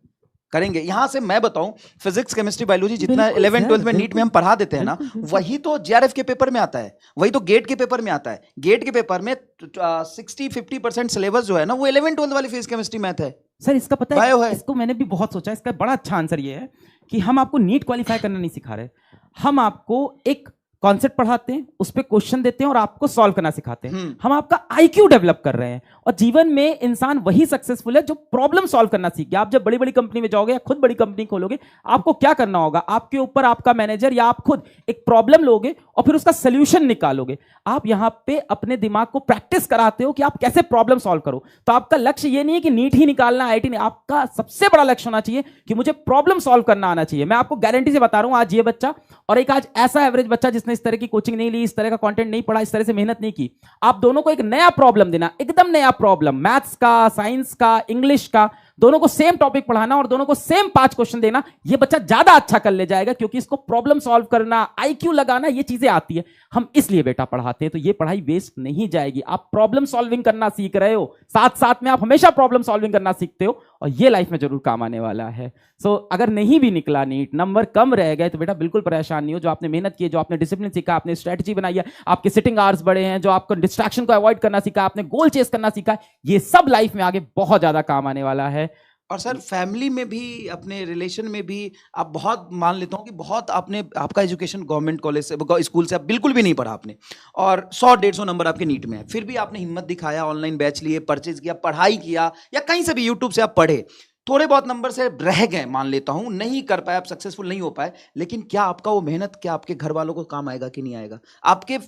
करेंगे। यहां से मैं बताऊं, फिजिक्स, केमिस्ट्री, बायोलॉजी जितना 11 12 में नीट में हम पढ़ा देते हैं ना, वही तो जीआरएफ के पेपर में आता है, वही तो गेट के पेपर में आता है। गेट के पेपर में 60-50% सिलेबस जो है ना, वो 11 12 वाली फिजिक्स, केमिस्ट्री, मैथ है सर। इसका पता है, इसको मैंने भी बहुत सोचा, इसका बड़ा अच्छा आंसर ये है कि हम आपको नीट क्वालिफाई करना नहीं सिखा रहे, हम आपको एक कॉन्सेप्ट पढ़ाते हैं, उस पर क्वेश्चन देते हैं और आपको सॉल्व करना सिखाते हैं। हम आपका आईक्यू डेवलप कर रहे हैं। और जीवन में इंसान वही सक्सेसफुल है जो प्रॉब्लम सॉल्व करना सीख गया। आप जब बड़ी बड़ी कंपनी में जाओगे या खुद बड़ी कंपनी खोलोगे, आपको क्या करना होगा, आपके ऊपर आपका मैनेजर या आप खुद एक प्रॉब्लम लोगे और फिर उसका सोल्यूशन निकालोगे। आप यहां पे अपने दिमाग को प्रैक्टिस कराते हो कि आप कैसे प्रॉब्लम सॉल्व करो। तो आपका लक्ष्य ये नहीं है कि नीट ही निकालना, आईआईटी नहीं, आपका सबसे बड़ा लक्ष्य होना चाहिए कि मुझे प्रॉब्लम सॉल्व करना आना चाहिए। मैं आपको गारंटी से बता रहा हूं, आज ये बच्चा और एक आज ऐसा एवरेज बच्चा जिसने इस तरह की कोचिंग नहीं ली, इस तरह का कंटेंट नहीं पढ़ा, इस तरह से मेहनत नहीं की, आप दोनों को एक नया प्रॉब्लम देना, एकदम नया प्रॉब्लम, मैथ्स का, साइंस का, इंग्लिश का, दोनों को सेम टॉपिक पढ़ाना और दोनों को सेम 5 क्वेश्चन देना, ये बच्चा ज्यादा अच्छा कर ले जाएगा, क्योंकि इसको प्रॉब्लम सॉल्व करना, आईक्यू लगाना, ये चीजें आती है। हम इसलिए बेटा पढ़ाते हैं, तो ये पढ़ाई वेस्ट नहीं जाएगी। आप प्रॉब्लम सॉल्विंग करना सीख रहे हो, साथ साथ में आप हमेशा प्रॉब्लम सॉल्विंग करना सीखते हो, और ये लाइफ में जरूर काम आने वाला है। सो अगर नहीं भी निकला नीट, नंबर कम रह गए, तो बेटा बिल्कुल परेशान नहीं हो। जो आपने मेहनत की है, जो आपने डिसिप्लिन सीखा, आपने स्ट्रेटजी बनाई है, आपके सिटिंग आवर्स बढ़े हैं, जो आपको डिस्ट्रैक्शन को अवॉइड करना सीखा, आपने गोल चेस करना सीखा, ये सब लाइफ में आगे बहुत ज्यादा काम आने वाला है। और सर फैमिली में भी, अपने रिलेशन में भी, आप बहुत मान लेता हूँ कि बहुत आपने, आपका एजुकेशन गवर्नमेंट कॉलेज से, स्कूल से आप बिल्कुल भी नहीं पढ़ा आपने, और 100-150 नंबर आपके नीट में है, फिर भी आपने हिम्मत दिखाया, ऑनलाइन बैच लिए, परचेज किया, पढ़ाई किया, या कहीं से भी यूट्यूब से आप पढ़े। थोड़े बहुत नंबर से रह गए, मान लेता हूं, नहीं कर पाए, आप सक्सेसफुल नहीं हो पाए, लेकिन क्या आपका वो मेहनत क्या आपके घर वालों को काम आएगा कि नहीं आएगा, आपके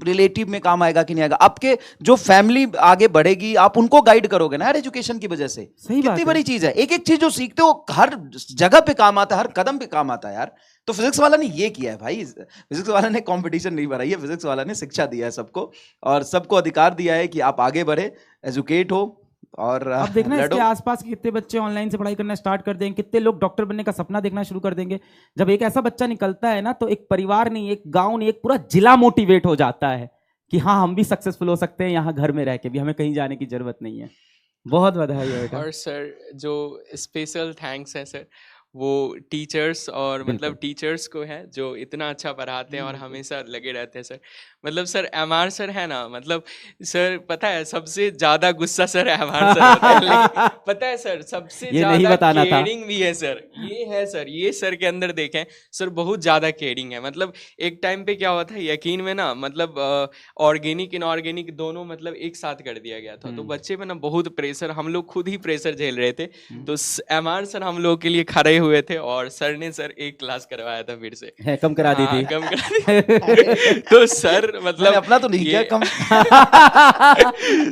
रिलेटिव में काम आएगा कि नहीं आएगा, आपके जो फैमिली आगे बढ़ेगी आप उनको गाइड करोगे ना यार एजुकेशन की वजह से। सही बात कितनी है। बड़ी चीज है, एक एक चीज जो सीखते हो हर जगह पे काम आता है, हर कदम पे काम आता है यार। तो फिजिक्स वाला ने ये किया है भाई, फिजिक्स वाला ने कंपटीशन नहीं बढ़ाई है, फिजिक्स वाला ने शिक्षा दिया है सबको, और सबको अधिकार दिया है कि आप आगे बढ़े, एजुकेट हो और अब देखना लड़ो। इसके आसपास के कितने बच्चे ऑनलाइन से पढ़ाई करना स्टार्ट कर देंगे, कितने लोग डॉक्टर बनने का सपना देखना शुरू कर देंगे। जब एक ऐसा बच्चा निकलता है ना, तो एक परिवार नहीं, एक गांव नहीं, एक पूरा जिला मोटिवेट हो जाता है कि हाँ हम भी सक्सेसफुल हो सकते हैं यहाँ घर में रह के भी, हमें कहीं जाने की जरूरत नहीं है। बहुत बधाई है बेटा। और सर जो स्पेशल थैंक्स है सर वो टीचर्स और मतलब टीचर्स को है जो इतना अच्छा पढ़ाते हैं और हमेशा लगे रहते हैं सर। मतलब सर एमआर सर है ना, मतलब सर पता है सबसे ज्यादा गुस्सा सर एमआर सर होता है, लेकिन पता है सर सबसे ये नहीं ज्यादा बताना था। केयरिंग भी है सर। ये है सर, ये सर के अंदर देखें सर बहुत ज्यादा केयरिंग है। मतलब एक टाइम पे क्या हुआ था यकीन में ना, मतलब ऑर्गेनिक इनऑर्गेनिक दोनों मतलब एक साथ कर दिया गया था, तो बच्चे पे ना बहुत प्रेशर, हम लोग खुद ही प्रेशर झेल रहे थे। तो एमआर सर हम लोग के लिए खड़े हुए थे और सर ने सर एक क्लास करवाया था फिर से। है, कम करा दी हाँ, थी। कम करा दी। तो सर मतलब मैंने अपना तो नहीं किया ये- कम।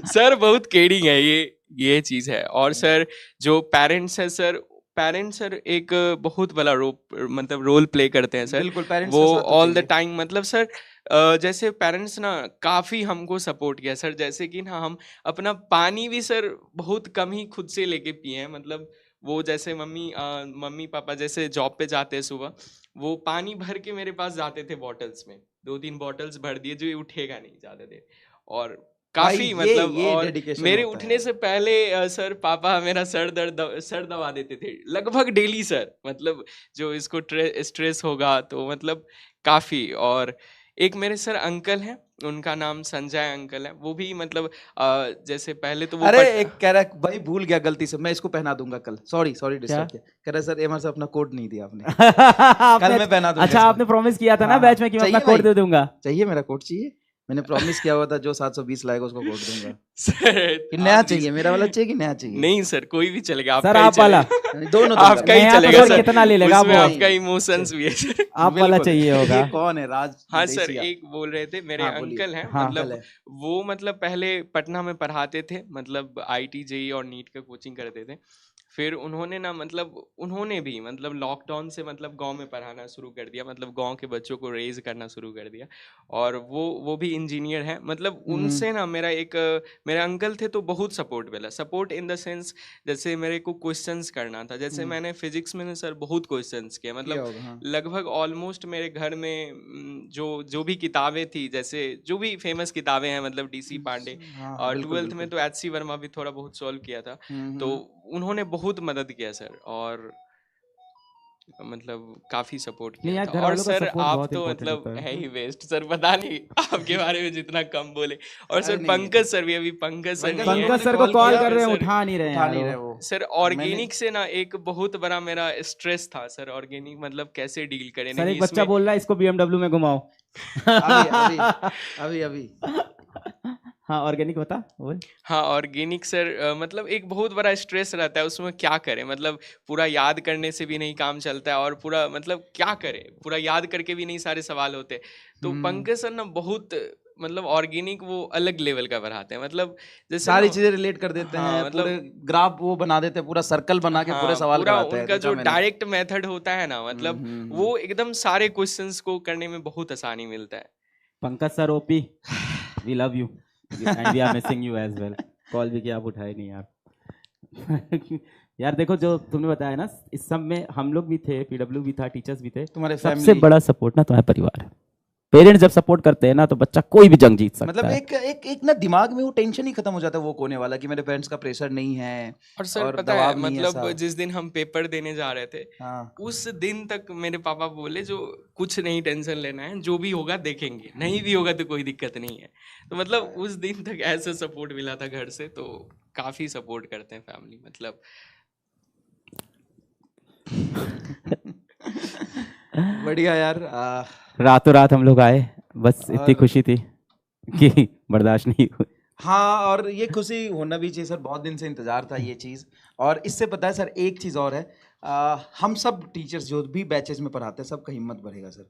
सर बहुत केयरिंग है, ये चीज है। और सर जो पेरेंट्स है सर, पेरेंट्स सर एक बहुत बड़ा मतलब रोल प्ले करते हैं सर। बिल्कुल, पेरेंट्स वो के साथ तो ऑल द चाहिए। टाइम मतलब सर जैसे पेरेंट्स ना काफ़ी हमको सपोर्ट किया सर। जैसे कि ना हम अपना पानी भी सर बहुत कम ही खुद से लेके पिए हैं। मतलब वो जैसे मम्मी पापा जैसे जॉब पे जाते हैं सुबह, वो पानी भर के मेरे पास जाते थे बॉटल्स में, 2-3 बॉटल्स भर दिए जो ये उठेगा नहीं ज़्यादा देर। और भाई काफ़ी ये मतलब और डेडिकेशन मेरे होता उठने है। से पहले सर पापा मेरा सर दबा देते थे लगभग डेली सर। मतलब जो इसको स्ट्रेस होगा तो मतलब काफ़ी। और एक मेरे सर अंकल हैं, उनका नाम संजय अंकल है, वो भी मतलब जैसे पहले तो वो अरे एक कह रहा है भाई भूल गया गलती से, मैं इसको पहना दूंगा कल, सॉरी डिस्टर्ब क्या? किया। कह रहा है सर एमआर से अपना कोड नहीं दिया आपने। आपने- कल मैं पहना दूंगा अच्छा इसको। आपने प्रॉमिस किया था ना हाँ, बैच में कि मैं अपना चाहिए कोड भाई। दे दूंगा। चाहिए, मेरा कोड चाहिए, मैंने प्रॉमिस किया हुआ था जो 720 लाएगा उसको कोड दूंगा। सर कि नया आप चाहिए, मेरा वाला चाहिए कि नया चाहिए? नहीं सर कोई भी चलेगा, सर आपका ही आप वाला चलेगा। दोनों दूंगा आपका ही नया तो चलेगा सर सर, कितना ले लेगा उसमें वो? आपका इमोशंस भी है सर। आप वाला बिल्कुल। चाहिए होगा। ये कौन है राज? हाँ सर, देसिया। एक बोल रहे थे मेरे हाँ, बोलिए। अंकल हैं, हाँ। मतलब अंकल है। वो मतलब पहले पटना में पढ़ाते थे, मतलब आईटी जेई और नीट का कोचिंग करते थे। फिर उन्होंने ना मतलब उन्होंने भी मतलब लॉकडाउन से मतलब गांव में पढ़ाना शुरू कर दिया, मतलब गांव के बच्चों को रेज करना शुरू कर दिया। और वो भी इंजीनियर है। मतलब उनसे ना मेरे अंकल थे तो बहुत सपोर्ट मिला। सपोर्ट इन द सेंस जैसे मेरे को क्वेश्चंस करना था, जैसे मैंने फिजिक्स में ना सर बहुत क्वेश्चंस किए, किया मतलब होगा, हाँ। लगभग ऑलमोस्ट मेरे घर में जो भी किताबें थी, जैसे जो भी फेमस किताबें हैं, मतलब डीसी पांडे, हाँ, और बिल्कुल, 12th में बिल्कुल। तो एचसी वर्मा भी थोड़ा बहुत सॉल्व किया था। तो उन्होंने बहुत मदद किया सर, और मतलब काफी सपोर्ट नहीं किया यार, था। घर और वालों का सर support आप बहुत तो important मतलब होता है। है ही बेस्ट सर, पता नहीं आपके बारे में जितना कम बोले। और सर अरे नहीं, पंकज सर भी, अभी पंकज सर नहीं है। पंकज सर को कॉल कॉल किया, कर रहे हैं, सर उठा नहीं रहे उठा यार नहीं वो। रहे वो। सर ऑर्गेनिक से ना एक बहुत बड़ा मेरा स्ट्रेस था सर। ऑर्गेनिक मतलब कैसे डील करें, सर नहीं एक बच्चा इसमें बोल रहा है इसको BMW में घुमाओ। अभी हाँ ऑर्गेनिक बता बोल। हाँ ऑर्गेनिक सर मतलब एक बहुत बड़ा स्ट्रेस रहता है उसमें, क्या करें, मतलब पूरा याद करने से भी नहीं काम चलता है, और पूरा मतलब क्या करें, पूरा याद करके भी नहीं सारे सवाल होते। तो पंकज सर ना बहुत मतलब ऑर्गेनिक वो अलग लेवल का पढ़ाते हैं। मतलब जैसे सारी ना- चीजें रिलेट कर देते हाँ, हैं, मतलब पूरे ग्राफ वो बना देते हैं, पूरा सर्कल बना के पूरे हाँ, सवाल पूरा कराते हैं। उनका देखा जो मैंने। डायरेक्ट मेथड होता है ना, मतलब वो एकदम सारे क्वेश्चंस को करने में बहुत आसानी मिलता है। Pankaj sir OP, we love you and we are missing you as well. Call भी किया, आप उठाए नहीं यार। यार देखो जो तुमने बताया ना, इस सब में हम लोग भी थे, पीडब्ल्यू भी था, टीचर्स भी थे। तुम्हारे सबसे फैमिली बड़ा सपोर्ट ना तुम्हारा परिवार है। पेरेंट्स जब सपोर्ट करते हैं ना तो बच्चा कोई भी जंग जीत सकता मतलब है। एक ना दिमाग में वो टेंशन ही खत्म हो जाता है वो कोने वाला, कि मेरे पेरेंट्स का प्रेशर नहीं है और सर पता है दबाव नहीं है मतलब ऐसा। जिस दिन हम पेपर देने जा रहे थे, हाँ। उस दिन तक मेरे पापा बोले जो कुछ नहीं टेंशन लेना है, जो भी होगा देखेंगे, नहीं भी होगा तो कोई दिक्कत नहीं है। तो मतलब उस दिन तक ऐसा सपोर्ट मिला था घर से, तो काफी सपोर्ट करते हैं फैमिली मतलब। बढ़िया यार। रातों रात हम लोग आए, बस इतनी और- खुशी थी कि बर्दाश्त नहीं हुई। हाँ, और ये खुशी होना भी चाहिए सर, बहुत दिन से इंतजार था ये चीज़। और इससे पता है सर एक चीज़ और है, हम सब टीचर्स जो भी बैचेज में पढ़ाते हैं सबका हिम्मत बढ़ेगा सर।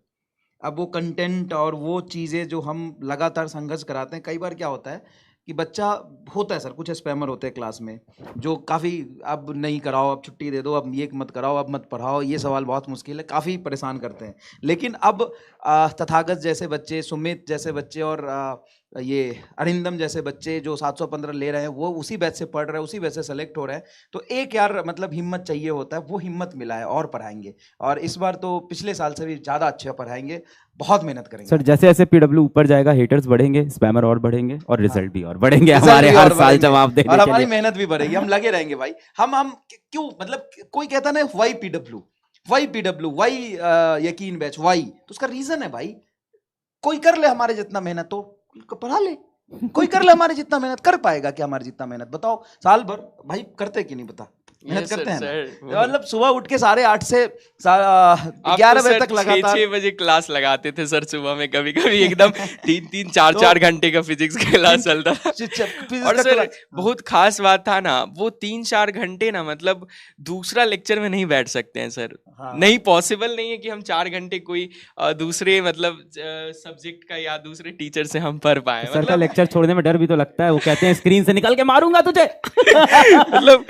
अब वो कंटेंट और वो चीज़ें जो हम लगातार संघर्ष कराते हैं, कई बार क्या होता है कि बच्चा होता है सर, कुछ स्पैमर होते हैं क्लास में जो काफ़ी अब नहीं कराओ, अब छुट्टी दे दो, अब ये मत कराओ, अब मत पढ़ाओ, ये सवाल बहुत मुश्किल है, काफ़ी परेशान करते हैं। लेकिन अब तथागत जैसे बच्चे, सुमित जैसे बच्चे और ये अरिंदम जैसे बच्चे जो 715 ले रहे हैं, वो उसी बैच से पढ़ रहे हैं, उसी बैच से सेलेक्ट हो रहे हैं। तो एक यार मतलब हिम्मत चाहिए होता है, वो हिम्मत मिला है और पढ़ाएंगे। और इस बार तो पिछले साल से भी ज़्यादा अच्छा पढ़ाएंगे, बहुत मेहनत करेंगे सर जैसे जैसे पीडब्ल्यू ऊपर जाएगा हेटर्स बढ़ेंगे, स्पैमर और बढ़ेंगे और रिजल्ट भी और बढ़ेंगे रिजल्ट हमारे भी हर और साल बढ़ेंगे। जवाब देने और के हमारी लिए। मेहनत भी बढ़ेगी, हम लगे रहेंगे भाई। हम क्यों, मतलब कोई कहता ना वाई पीडब्ल्यू वाई यकीन बैच वाई, तो उसका रीजन है भाई, कोई कर ले हमारे जितना मेहनत तो पढ़ा ले, कोई कर ले हमारे जितना मेहनत, कर पाएगा क्या हमारे जितना मेहनत, बताओ साल भर भाई करते कि नहीं, बता मेहनत Yes, करते sir, हैं sir, ना? मतलब सुबह उठ के 8:30 से आप 11 तो बजे सर तक लगातार 6 बजे क्लास लगाते थे सर सुबह में, कभी कभी एकदम 3-4 घंटे का फिजिक्स का क्लास चलता था। और सर बहुत खास बात था ना, वो 3-4 घंटे ना मतलब दूसरा लेक्चर में नहीं बैठ सकते हैं सर। हाँ। नहीं, पॉसिबल नहीं है कि हम 4 घंटे कोई दूसरे मतलब सब्जेक्ट का या दूसरे टीचर से हम पढ़ पाए। सर का मतलब लेक्चर छोड़ने में डर भी तो लगता है, वो कहते हैं स्क्रीन से निकल के मारूंगा तुझे। मतलब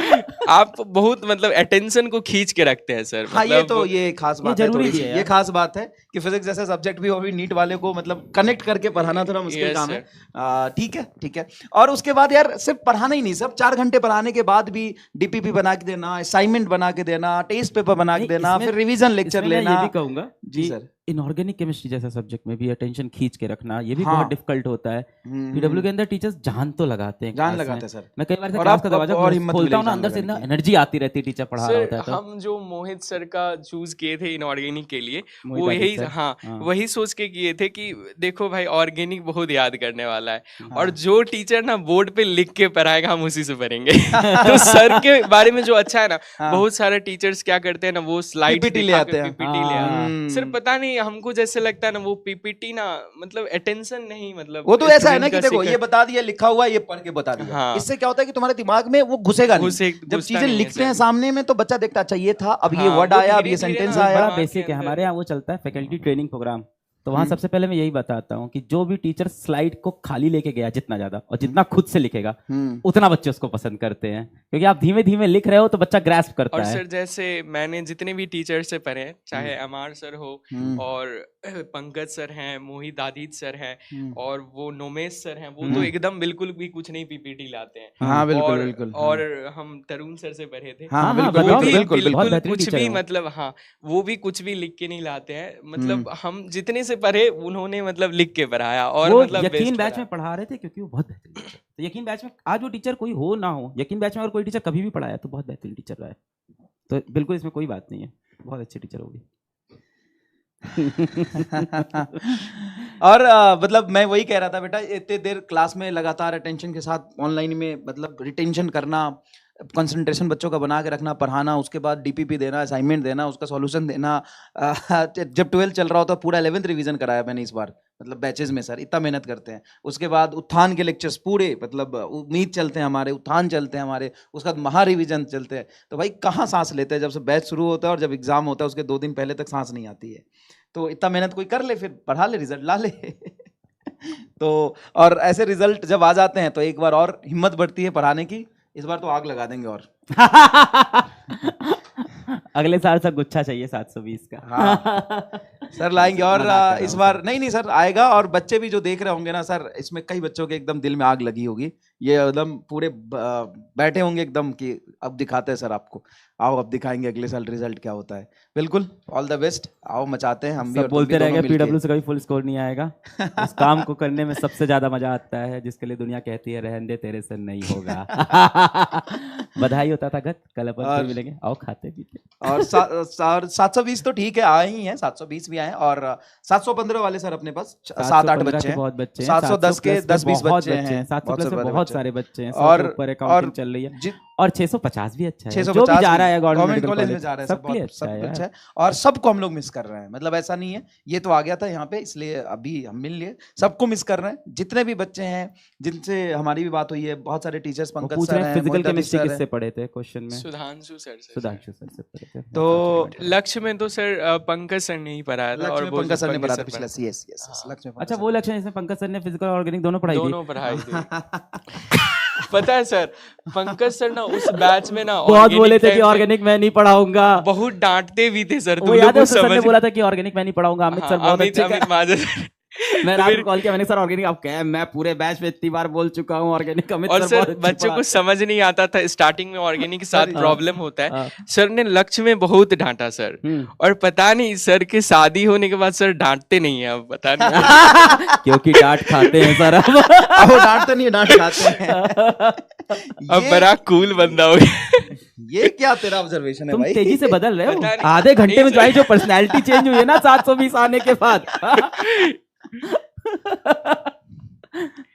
आप बहुत मतलब अटेंशन को खींच के रखते हैं सर। हाँ, ये मतलब तो ये खास बात है, जरूरी थोड़ी भी सी है ये यार। खास बात है कि फिजिक्स जैसे सब्जेक्ट भी, वो भी नीट वाले को मतलब कनेक्ट करके पढ़ाना थोड़ा मुश्किल Yes, काम है। ठीक है, ठीक है। और उसके बाद यार सिर्फ पढ़ाना ही नहीं, सब 4 घंटे पढ़ाने के बाद भी डीपीपी बना के देना, असाइनमेंट बना के देना, टेस्ट पेपर बना के नहीं, देना, इसमें- फिर रिवीजन लेक्चर इसमें मैं लेना। ये भी कहूंगा जी कि सर। इनऑर्गेनिक केमिस्ट्री जैसा सब्जेक्ट में भी अटेंशन खींच के रखना ये भी हाँ। बहुत डिफिकल्ट होता है। पीडब्ल्यू के अंदर टीचर्स जान तो लगाते हैं, जान class लगाते में। हैं सर। मैं कई बार से और क्लास आप का दरवाजा और हिम्मत खोलता हूँ ना, मिलेगी अंदर से जान ना लगाने की। एनर्जी आती रहती है टीचर पढ़ा रहा होता सर है तो। हम जो मोहित सर का चूज किए थे इनऑर्गेनिक के लिए, मोहित वो आदित्य यही सर। हाँ हाँ। वही सोच के किए थे कि देखो भाई ऑर्गेनिक बहुत याद करने वाला है, हाँ। और जो टीचर ना बोर्ड पे लिख के पढ़ाएगा हम उसी से पढ़ेंगे। तो सर के बारे में जो अच्छा है ना, हाँ। बहुत सारे टीचर्स क्या करते हैं ना, वो स्लाइड PPT ले आते हैं। पीपीटी ले आते हैं। हम्म। सर पता नहीं हमको जैसे लगता है ना वो पीपीटी ना मतलब अटेंशन नहीं, मतलब वो तो ऐसा है ना student कि का देखो सीखा- ये बता दिया, लिखा हुआ है, ये पढ़ के बता दिया। हाँ। इससे क्या होता है कि तुम्हारे दिमाग में वो घुसेगा नहीं। जब घुसता चीजें नहीं है लिखते हैं सर। सामने में तो बच्चा देखता अच्छा ये था, अब ये हाँ, वर्ड वो आया, अब ये धीरे-धीरे सेंटेंस ना आया। बड़ा दिमाग के बेसिक है, अंदर- हमारे यहाँ वो चलता है फैकल्टी ट्रेनिंग प्रोग्राम। तो वहाँ हम्म। सबसे पहले मैं यही बताता हूँ कि जो भी टीचर स्लाइड को खाली लेके गया जितना ज्यादा और जितना खुद से लिखेगा उतना बच्चे उसको पसंद करते हैं, क्योंकि आप धीमे धीमे लिख रहे हो तो बच्चा ग्रास्प करता और है। सर जैसे मैंने जितने भी टीचर से पढ़े हैं, चाहे अमार सर हो और पंकज सर हैं, मोहित आदित्य सर हैं और वो नोमेश सर हैं, वो तो एकदम बिल्कुल भी कुछ नहीं पीपीटी लाते हैं। हाँ, बिल्कुल, और, बिल्कुल, हाँ। और हम तरुण सर से पढ़े थे, हाँ, हाँ, बिल्कुल, बताओ, वो भी बिल्कुल, बहुत बिल्कुल बेहतरीन कुछ टीचर भी है वो। मतलब हाँ वो भी कुछ भी लिख के नहीं लाते हैं। मतलब हम जितने से पढ़े उन्होंने मतलब लिख के पढ़ाया और वो मतलब यकीन best बैच पढ़ाया। में पढ़ा रहे थे क्योंकि वो बहुत बेहतरीन टीचर। तो यकीन बैच में आज वो टीचर कोई हो ना हो, यकीन बैच में अगर कोई टीचर कभी भी पढ़ाया तो बहुत बेहतरीन टीचर रहा है। तो बिल्कुल इसमें कोई बात नहीं है, बहुत अच्छे टीचर होगी। और मतलब मैं वही कह रहा था बेटा, इतने देर क्लास में लगातार अटेंशन के साथ ऑनलाइन में मतलब रिटेंशन करना, कंसंट्रेशन बच्चों का बना के रखना, पढ़ाना, उसके बाद डीपीपी देना, असाइनमेंट देना, उसका सॉल्यूशन देना। जब 12 चल रहा होता पूरा 11th रिवीजन कराया मैंने इस बार, मतलब बैचेज में सर इतना मेहनत करते हैं। उसके बाद उत्थान के लेक्चर्स पूरे, मतलब उम्मीद चलते हैं हमारे, उत्थान चलते हैं हमारे, उसके बाद महा रिवीजन चलते हैं। तो भाई कहाँ सांस लेते हैं, जब से बैच शुरू होता है और जब एग्जाम होता है उसके 2 दिन पहले तक सांस नहीं आती है। तो इतना मेहनत कोई कर ले, फिर पढ़ा ले, रिजल्ट ला ले। तो और ऐसे रिजल्ट जब आ जाते हैं तो एक बार और हिम्मत बढ़ती है पढ़ाने की। इस बार तो आग लगा देंगे और अगले साल सब गुच्छा चाहिए 720 का। हाँ सर लाएंगे। और मना कर इस रहा हूँ बार नहीं सर आएगा। और बच्चे भी जो देख रहे होंगे ना सर, इसमें कई बच्चों के एकदम दिल में आग लगी होगी, ये एकदम पूरे बैठे होंगे एकदम कि अब दिखाते हैं सर आपको, आओ अब दिखाएंगे अगले साल रिजल्ट क्या होता है। बिल्कुल, ऑल द बेस्ट, आओ मचाते हैं हम भी। सब और तुम बोलते भी रहेंगे दोनों मिलके। पीडब्ल्यू से कभी फुल स्कोर नहीं आएगा। उस काम को करने में सबसे ज्यादा मजा आता है जिसके लिए दुनिया कहती है रहने दे तेरे से नहीं होगा। बधाई होता था गत, कल अपन फिर मिलेंगे, आओ खाते पीते। और 720 तो ठीक है, आए ही हैं, 720 भी आए। और 715 वाले सर अपने पास 7-8 बच्चे हैं, बहुत बच्चे हैं, 710 के 10-20 बहुत बच्चे हैं, हैं, 700 प्लस में बहुत सारे बच्चे हैं, और ऊपर अकाउंटिंग चल रही है। और 650 भी अच्छा है, 650 जो भी जा रहा है गवर्नमेंट मेडिकल कॉलेज में जा रहा है, सब सबके लिए बहुत अच्छा सब है कुछ यार। है, और सबको हम लोग मिस कर रहे हैं। मतलब ऐसा नहीं है ये तो आ गया था यहाँ पे इसलिए अभी हम मिल लिए, सबको मिस कर रहे हैं। जितने भी बच्चे हैं जिनसे हमारी भी बात हुई है, बहुत सारे टीचर्स वो पंकज पूछ सर रहे हैं हैं, फिजिकल मोहित केमिस्ट्री सर किससे हैं। पढ़े थे क्वेश्चन में? सुधांशु सर से। सुधांशु सर से पढ़े थे। तो लक्ष्य में तो सर पंकज सर ने ही पढ़ाया था, लक्ष्य और में वो पंकज सर ने पंकज पढ़ा था सर पिछला पढ़ा- यस यस हाँ। लक्ष्य में अच्छा, पंकज वो सर लक्ष्य जिसमें पंकज सर ने फिजिकल और ऑर्गेनिक दोनों पढ़ाई थी। दोनों पढ़ाई थी। पता है सर, पंकज सर ना उस बैच में ना बहुत organic बोले थे time कि में ऑर्गेनिक मैं नहीं पढ़ाऊंगा। बहुत डांटते भी थे सर, वो तुम याद लोग है कुछ उस सर ने समझ। बोला था कि ऑर्गेनिक मैं नहीं पढ़ाऊंगा। अमित हाँ, सर बहुत अच्छे अमित महाजन। मैं तो रात को फिर- कॉल किया, मैंने सर ऑर्गेनिक आप क्या है, मैं पूरे बैच में इतनी बार बोल चुका हूँ ऑर्गेनिक। अमित और सर सर बहुत अच्छे बच्चों को पढ़ाते समझ नहीं आता था, स्टार्टिंग में ऑर्गेनिक के साथ सर, प्रॉब्लम होता है। हाँ। सर ने लक्ष्य में बहुत डांटा सर, और पता नहीं सर के शादी होने के बाद सर डांटते नहीं है, अब पता नहीं। क्योंकि डांट खाते हैं सर अब। अब वो डांटते नहीं, डांट खाते हैं। अब बड़ा कूल बंदा हो गया। ये क्या तेरा ऑब्जर्वेशन है तुम भाई? तेजी से बदल रहे पता हो नहीं। आधे घंटे में। नहीं जो आई जो पर्सनैलिटी चेंज हुई है ना 720 आने के बाद।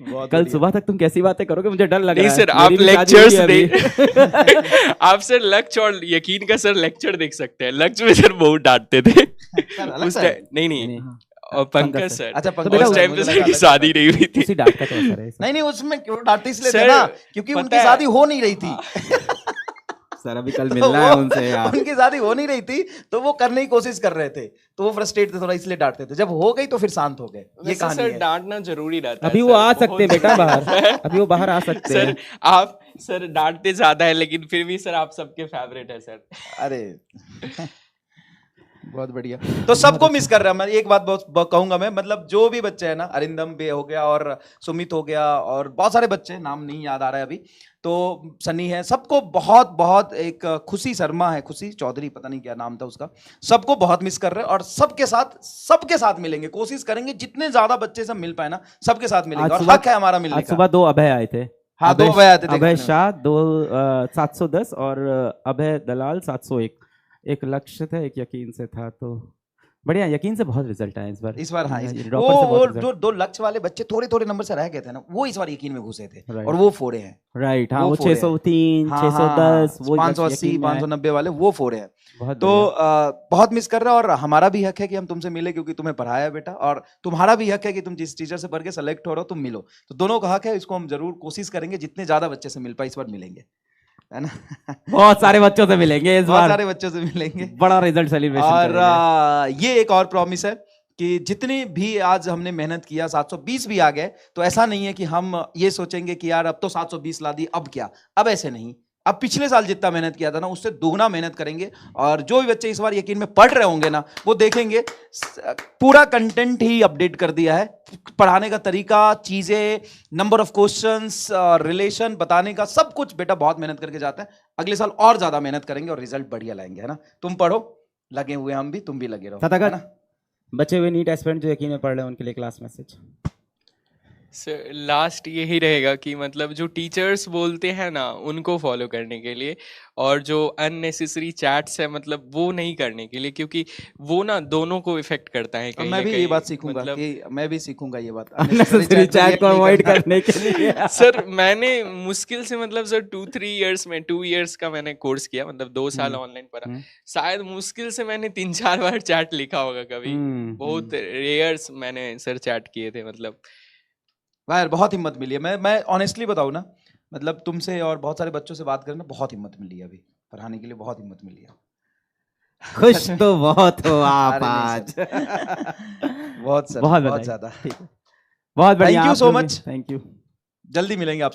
बहुत कल बढ़िया। सुबह तक तुम कैसी बातें करोगे, मुझे डर लग नहीं रहा है। सर, आप मेरी भी शादी लेक्चर्स हुई है अभी। आप सर लक्ष्य और यकीन का सर लेक्चर देख सकते हैं। लक्ष्य में सर बहुत डांटते थे सर, अलग उस सर? टाइम। नहीं नहीं, नहीं, नहीं। और पंकज सर। सर। अच्छा, तो पंकज बेटा, उस सर, टाइम पे मुझे सर लगा की अलग शादी बात है। नहीं हुई थी। उसी डांट का तो असर है सर। नहीं नहीं, उसमें क्यों डांटते इसलिए थे सर, ना क्योंकि पता उनकी है- शादी हो नहीं रही थी। सर अभी कल तो मिलना है वो- उनसे यार। उनकी शादी हो नहीं रही थी तो वो करने की कोशिश कर रहे थे, तो वो फ्रस्ट्रेट थे थोड़ा, इसलिए डांटते थे। जब हो गई तो फिर शांत हो गए। ये वैसे कहानी सर है। डांटना जरूरी रहता है अभी वो सर, आ बहुत सकते हैं बेटा जरूरी बाहर, रहता है। अभी वो बाहर आ सकते सर हैं। आप सर डांटते ज्यादा है, लेकिन फिर भी सर आप सबके फेवरेट है सर। अरे बहुत बढ़िया। तो सबको मिस कर रहा है। मैं एक बात बहुत कहूंगा मैं, मतलब जो भी बच्चे हैं ना, अरिंदम बे हो गया और सुमित हो गया और बहुत सारे बच्चे, नाम नहीं याद आ रहा है अभी, तो सनी है, सबको बहुत बहुत एक खुशी शर्मा है, खुशी चौधरी पता नहीं क्या नाम था उसका, सबको बहुत मिस कर रहे हैं। और सबके साथ मिलेंगे, कोशिश करेंगे जितने ज्यादा बच्चे से मिल पाए ना, सबके साथ मिलेंगे। आज और सुबह- हक है हमारा मिलने आज का। सुबह 2 अभय आए थे। हाँ, 2 अभय आए थे, देखा अभय मैंने। शाह 2 710 और अभय दलाल 701। एक लक्ष्य था, एक यकीन से था। तो बढ़िया, यकीन से बहुत रिजल्ट आया इस बार। हाँ, ड्रॉपर से वो बहुत result- जो 2 लक्ष्य वाले बच्चे थोड़े थोड़े नंबर से रह गए थे ना, वो इस बार यकीन में घुसे थे Right. और वो फोड़े हैं। राइट। हाँ, वो फोड़े हैं। 603 हाँ, 610 वो 580 यकीन में आए। 590 वाले वो फोड़े हैं। बहुत तो बढ़िया। बहुत मिस कर रहा है। और हमारा भी हक है कि हम तुमसे मिले, क्योंकि तुम्हें पढ़ाया बेटा, और तुम्हारा भी हक है कि तुम जिस टीचर से पढ़ के सेलेक्ट हो रहे हो तुम मिलो। तो दोनों का हक है, इसको हम जरूर कोशिश करेंगे जितने ज्यादा बच्चे से मिल पाए इस बार मिलेंगे, है ना। बहुत सारे बच्चों से मिलेंगे इस बहुत बार, सारे बच्चों से मिलेंगे। बड़ा रिजल्ट सेलिब्रेशन और करेंगे। ये एक और प्रॉमिस है कि जितनी भी आज हमने मेहनत किया, 720 भी आ गए, तो ऐसा नहीं है कि हम ये सोचेंगे कि यार अब तो 720 ला दी, अब क्या। अब ऐसे नहीं, अब पिछले साल जितना मेहनत किया था ना, उससे दोगुना मेहनत करेंगे। और जो भी बच्चे इस बार यकीन में पढ़ रहे होंगे ना, वो देखेंगे पूरा कंटेंट ही अपडेट कर दिया है। पढ़ाने का तरीका, चीजें, नंबर ऑफ क्वेश्चंस, रिलेशन बताने का, सब कुछ बेटा बहुत मेहनत करके जाता है। अगले साल और ज्यादा मेहनत करेंगे और रिजल्ट बढ़िया लाएंगे, है ना। तुम पढ़ो, लगे हुए हम भी, तुम भी लगे रहो, तथा है ना। बचे हुए नीट एस्पिरेंट जो यकीन में पढ़ रहे हैं उनके लिए क्लास मैसेज। सर लास्ट यही रहेगा कि मतलब जो टीचर्स बोलते हैं ना, उनको फॉलो करने के लिए, और जो अननेसेसरी चैट्स है मतलब वो नहीं करने के लिए, क्योंकि वो ना दोनों को इफेक्ट करता है कहीं मैं ना भी ये कहीं। बात सीखूंगा मतलब कि मैं भी सीखूंगा ये बात, अननेसेसरी चैट को अवॉइड करने के लिए। सर मैंने मुश्किल से मतलब सर 2-3 इयर्स में 2 इयर्स का मैंने कोर्स किया, मतलब 2 साल ऑनलाइन पढ़ा। शायद मुश्किल से मैंने 3-4 बार चैट लिखा होगा कभी। बहुत रेयर्स मैंने सर चैट किए थे मतलब। यार बहुत हिम्मत मिली है। मैं ऑनेस्टली बताऊं ना, मतलब तुमसे और बहुत सारे बच्चों से बात करना बहुत हिम्मत मिली है, अभी पढ़ाने के लिए बहुत हिम्मत मिली है। खुश तो बहुत हो आप अरे नहीं आज। बहुत सर, बहुत बहुत बधाई। ज्यादा। ठीक है। बहुत बढ़िया। Thank you आप so लोग भी- much. Thank you. जल्दी मिलेंगे आपसे।